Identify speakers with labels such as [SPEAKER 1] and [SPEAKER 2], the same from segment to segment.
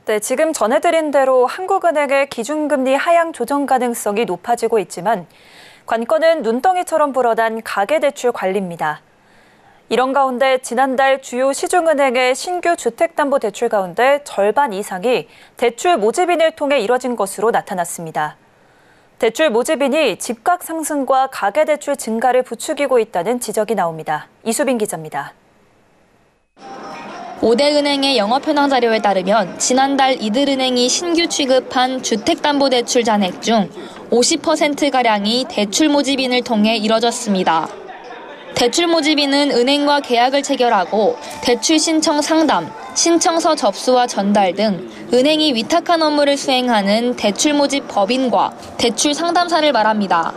[SPEAKER 1] 네, 지금 전해드린 대로 한국은행의 기준금리 하향 조정 가능성이 높아지고 있지만 관건은 눈덩이처럼 불어난 가계대출 관리입니다. 이런 가운데 지난달 주요 시중은행의 신규 주택담보대출 가운데 절반 이상이 대출 모집인을 통해 이뤄진 것으로 나타났습니다. 대출 모집인이 집값 상승과 가계대출 증가를 부추기고 있다는 지적이 나옵니다. 이수빈 기자입니다.
[SPEAKER 2] 5대 은행의 영업현황 자료에 따르면 지난달 이들은행이 신규 취급한 주택담보대출 잔액 중 50%가량이 대출 모집인을 통해 이뤄졌습니다. 대출 모집인은 은행과 계약을 체결하고 대출 신청 상담, 신청서 접수와 전달 등 은행이 위탁한 업무를 수행하는 대출 모집 법인과 대출 상담사를 말합니다.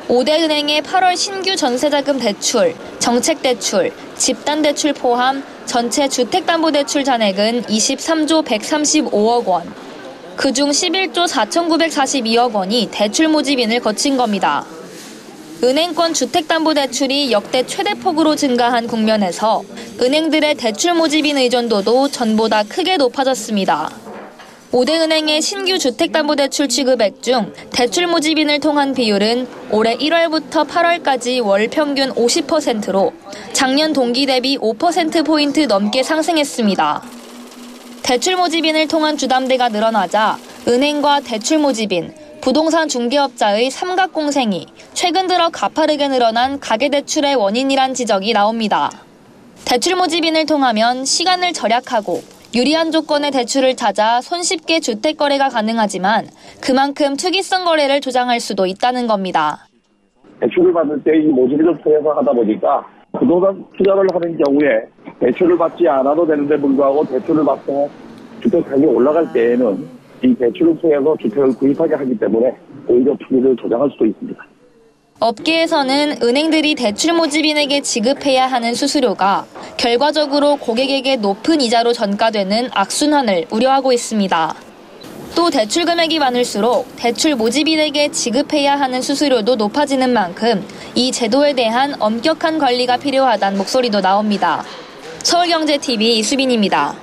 [SPEAKER 2] 5대 은행의 8월 신규 전세자금 대출, 정책대출, 집단대출 포함 전체 주택담보대출 잔액은 23조 135억 원, 그중 11조 4,942억 원이 대출 모집인을 거친 겁니다. 은행권 주택담보대출이 역대 최대폭으로 증가한 국면에서 은행들의 대출 모집인 의존도도 전보다 크게 높아졌습니다. 5대 은행의 신규 주택담보대출 취급액 중 대출 모집인을 통한 비율은 올해 1월부터 8월까지 월 평균 50%로 작년 동기 대비 5%포인트 넘게 상승했습니다. 대출 모집인을 통한 주담대가 늘어나자 은행과 대출 모집인, 부동산 중개업자의 삼각공생이 최근 들어 가파르게 늘어난 가계대출의 원인이란 지적이 나옵니다. 대출 모집인을 통하면 시간을 절약하고 유리한 조건의 대출을 찾아 손쉽게 주택 거래가 가능하지만 그만큼 투기성 거래를 조장할 수도 있다는 겁니다.
[SPEAKER 3] 대출을 받을 때 이 모집인을 통해서 하다 보니까 부동산 투자를 하는 경우에 대출을 받지 않아도 되는데 불구하고 대출을 받고 주택 가격이 올라갈 때에는 이 대출을 통해서 주택을 구입하게 하기 때문에 오히려 투기를 조장할 수도 있습니다.
[SPEAKER 2] 업계에서는 은행들이 대출 모집인에게 지급해야 하는 수수료가 결과적으로 고객에게 높은 이자로 전가되는 악순환을 우려하고 있습니다. 또 대출 금액이 많을수록 대출 모집인에게 지급해야 하는 수수료도 높아지는 만큼 이 제도에 대한 엄격한 관리가 필요하다는 목소리도 나옵니다. 서울경제TV 이수빈입니다.